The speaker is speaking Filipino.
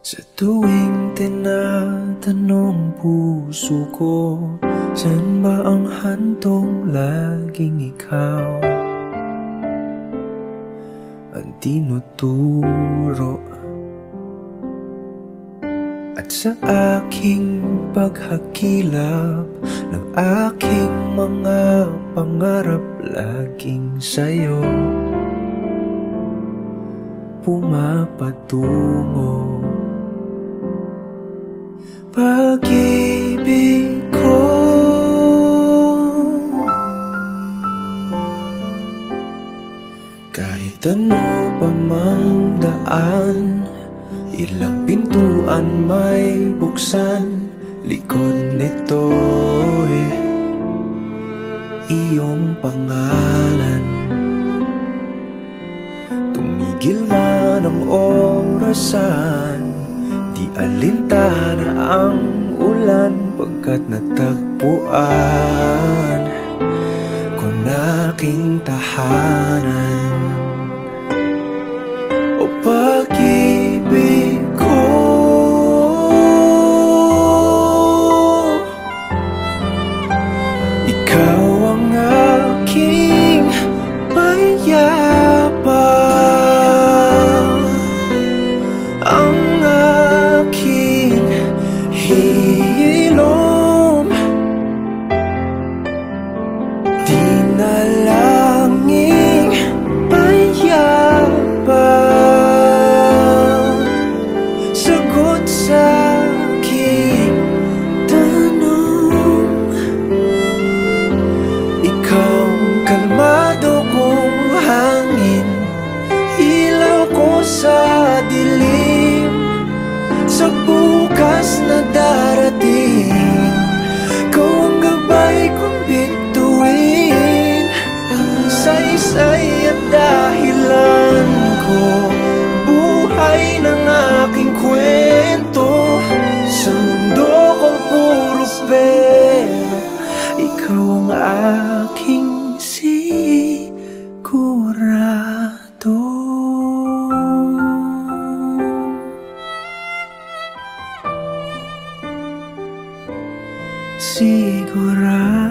Sa tuwing tinatanong puso ko, saan ba ang handong laging ikaw ang tinuturo? At sa aking paghakilap ng aking mga pangarap, laging sa'yo pumapatungo. Pag-ibig ko, kahit ano pa mang daan, ilang pintuan may buksan, likod nito'y iyong pangalan. Tumigil man ang orasan, di alintana ang ulan, pagkat natagpuan ko na aking tahanan. O pag-ibig ko, ikaw ang aking mayabang, ang aking hilom, dinalangin payabang, sagot sa aking tanong. Ikaw ang kalmado kong hangin, ilaw ko sa dilim, sa bukas na darating. Ikaw ang gabay kong bituin, saysay at dahilan ko, buhay ng aking kwento, sa mundo kong puro pera. Ikaw ang aking sigurado. Sigurado.